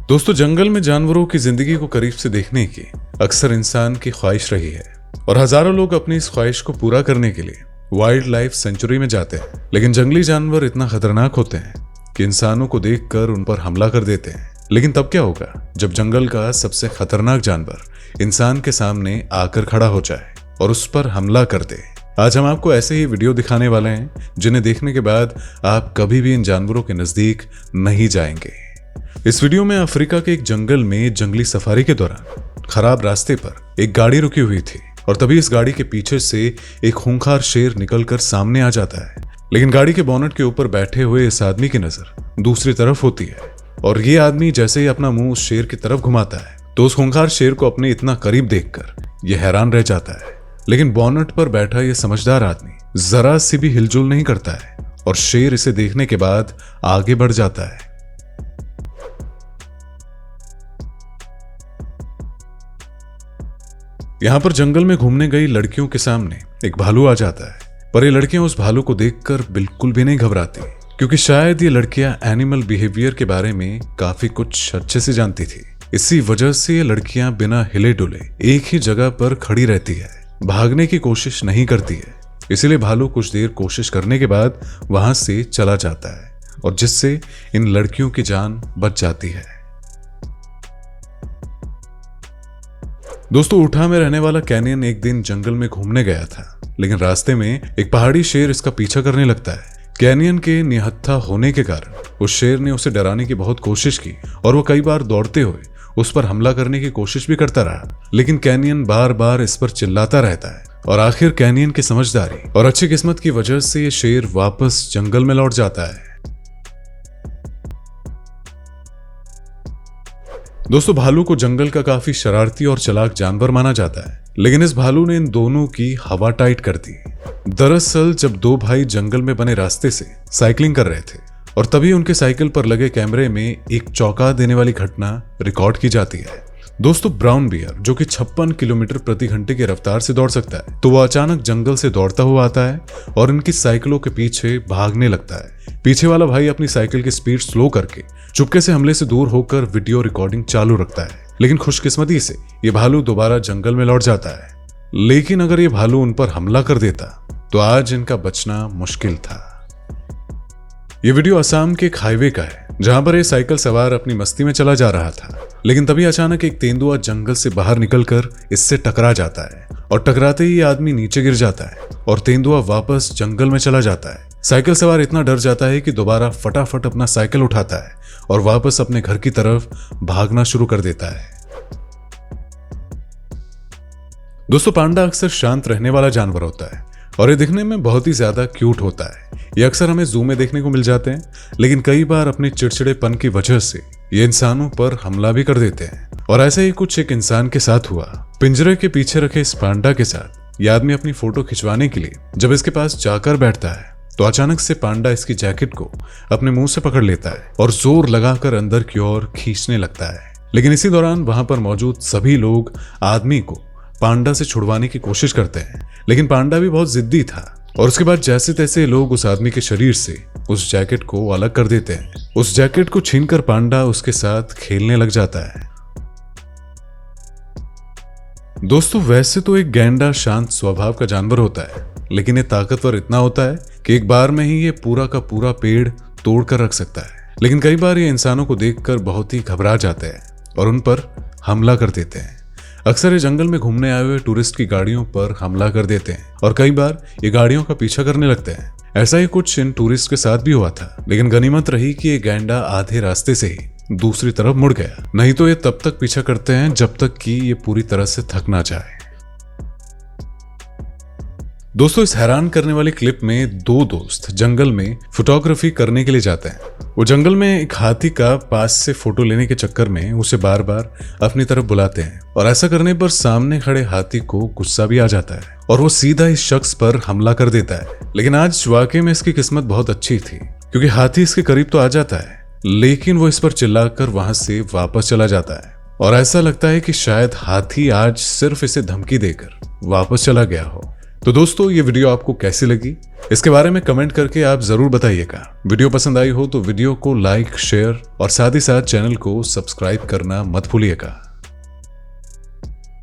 दोस्तों, जंगल में जानवरों की जिंदगी को करीब से देखने की अक्सर इंसान की ख्वाहिश रही है और हजारों लोग अपनी इस ख्वाहिश को पूरा करने के लिए वाइल्ड लाइफ सेंचुरी में जाते हैं। लेकिन जंगली जानवर इतना खतरनाक होते हैं कि इंसानों को देखकर उन पर हमला कर देते हैं। लेकिन तब क्या होगा जब जंगल का सबसे खतरनाक जानवर इंसान के सामने आकर खड़ा हो जाए और उस पर हमला कर दे। आज हम आपको ऐसे ही वीडियो दिखाने वाले हैं जिन्हें देखने के बाद आप कभी भी इन जानवरों के नजदीक नहीं जाएंगे। इस वीडियो में अफ्रीका के एक जंगल में जंगली सफारी के दौरान खराब रास्ते पर एक गाड़ी रुकी हुई थी और तभी इस गाड़ी के पीछे से एक खूंखार शेर निकलकर सामने आ जाता है। लेकिन गाड़ी के बोनट के ऊपर बैठे हुए इस आदमी की नजर दूसरी तरफ होती है और ये आदमी जैसे ही अपना मुंह उस शेर की तरफ घुमाता है तो उस खूंखार शेर को अपने इतना करीब देखकर यह हैरान रह जाता है। लेकिन बोनट पर बैठा यह समझदार आदमी जरा सी भी हिलजुल नहीं करता है और शेर इसे देखने के बाद आगे बढ़ जाता है। यहां पर जंगल में घूमने गई लड़कियों के सामने एक भालू आ जाता है, पर ये लड़कियां उस भालू को देखकर बिल्कुल भी नहीं घबराती क्योंकि शायद ये लड़कियां एनिमल बिहेवियर के बारे में काफी कुछ अच्छे से जानती थी। इसी वजह से ये लड़कियां बिना हिले डुले एक ही जगह पर खड़ी रहती है, भागने की कोशिश नहीं करती है। इसीलिए भालू कुछ देर कोशिश करने के बाद वहां से चला जाता है और जिससे इन लड़कियों की जान बच जाती है। दोस्तों, उठा में रहने वाला कैनियन एक दिन जंगल में घूमने गया था, लेकिन रास्ते में एक पहाड़ी शेर इसका पीछा करने लगता है। कैनियन के निहत्था होने के कारण उस शेर ने उसे डराने की बहुत कोशिश की और वो कई बार दौड़ते हुए उस पर हमला करने की कोशिश भी करता रहा। लेकिन कैनियन बार बार इस पर चिल्लाता रहता है और आखिर कैनियन की समझदारी और अच्छी किस्मत की वजह से ये शेर वापस जंगल में लौट जाता है। दोस्तों, भालू को जंगल का काफी शरारती और चालाक जानवर माना जाता है, लेकिन इस भालू ने इन दोनों की हवा टाइट कर दी। दरअसल जब दो भाई जंगल में बने रास्ते से साइकिलिंग कर रहे थे और तभी उनके साइकिल पर लगे कैमरे में एक चौंका देने वाली घटना रिकॉर्ड की जाती है। दोस्तों, ब्राउन बियर जो कि 56 किलोमीटर प्रति घंटे की रफ्तार से दौड़ सकता है, तो वो अचानक जंगल से दौड़ता हुआ आता है और इनकी साइकिलों के पीछे भागने लगता है। पीछे वाला भाई अपनी साइकिल की स्पीड स्लो करके चुपके से हमले से दूर होकर वीडियो रिकॉर्डिंग चालू रखता है। लेकिन खुशकिस्मती से ये भालू दोबारा जंगल में लौट जाता है। लेकिन अगर ये भालू उन पर हमला कर देता तो आज इनका बचना मुश्किल था। ये वीडियो असम के एक हाईवे का है जहां पर ये साइकिल सवार अपनी मस्ती में चला जा रहा था, लेकिन तभी अचानक एक तेंदुआ जंगल से बाहर निकलकर इससे टकरा जाता है और टकराते ही ये आदमी नीचे गिर जाता है और तेंदुआ वापस जंगल में चला जाता है। साइकिल सवार इतना डर जाता है कि दोबारा फटाफट अपना साइकिल उठाता है और वापस अपने घर की तरफ भागना शुरू कर देता है। दोस्तों, पांडा अक्सर शांत रहने वाला जानवर होता है और ये दिखने में बहुत ही ज्यादा क्यूट होता है। ये अक्सर हमें जू में देखने को मिल जाते हैं, लेकिन कई बार अपने चिड़चिड़ेपन की वजह से ये इंसानों पर हमला भी कर देते हैं और ऐसा ही कुछ एक इंसान के साथ हुआ। पिंजरे के पीछे रखे इस पांडा के साथ ये आदमी अपनी फोटो खिंचवाने के लिए जब इसके पास जाकर बैठता है तो अचानक से पांडा इसकी जैकेट को अपने मुंह से पकड़ लेता है और जोर लगाकर अंदर की ओर खींचने लगता है। लेकिन इसी दौरान वहां पर मौजूद सभी लोग आदमी को पांडा से छुड़वाने की कोशिश करते हैं, लेकिन पांडा भी बहुत जिद्दी था और उसके बाद जैसे तैसे लोग उस आदमी के शरीर से उस जैकेट को अलग कर देते हैं। उस जैकेट को छीनकर पांडा उसके साथ खेलने लग जाता है। दोस्तों, वैसे तो एक गैंडा शांत स्वभाव का जानवर होता है, लेकिन ये ताकतवर इतना होता है कि एक बार में ही ये पूरा का पूरा पेड़ तोड़कर रख सकता है। लेकिन कई बार ये इंसानों को देखकर बहुत ही घबरा जाते हैं और उन पर हमला कर देते हैं। अक्सर ये जंगल में घूमने आए हुए टूरिस्ट की गाड़ियों पर हमला कर देते हैं और कई बार ये गाड़ियों का पीछा करने लगते हैं। ऐसा ही कुछ इन टूरिस्ट के साथ भी हुआ था, लेकिन गनीमत रही कि ये गैंडा आधे रास्ते से ही दूसरी तरफ मुड़ गया, नहीं तो ये तब तक पीछा करते हैं जब तक कि ये पूरी तरह से थक ना जाए। दोस्तों, इस हैरान करने वाली क्लिप में दो दोस्त जंगल में फोटोग्राफी करने के लिए जाते हैं। वो जंगल में एक हाथी का पास से फोटो लेने के चक्कर में उसे बार बार अपनी तरफ बुलाते हैं और ऐसा करने पर सामने खड़े हाथी को गुस्सा भी आ जाता है और वो सीधा इस शख्स पर हमला कर देता है। लेकिन आज वाकई में इसकी किस्मत बहुत अच्छी थी क्योंकि हाथी इसके करीब तो आ जाता है, लेकिन वो इस पर चिल्लाकर वहां से वापस चला जाता है और ऐसा लगता है कि शायद हाथी आज सिर्फ इसे धमकी देकर वापस चला गया हो। तो दोस्तों ये वीडियो आपको कैसी लगी इसके बारे में कमेंट करके आप जरूर बताइएगा। वीडियो पसंद आई हो तो वीडियो को लाइक, शेयर और साथ ही साथ चैनल को सब्सक्राइब करना मत भूलिएगा।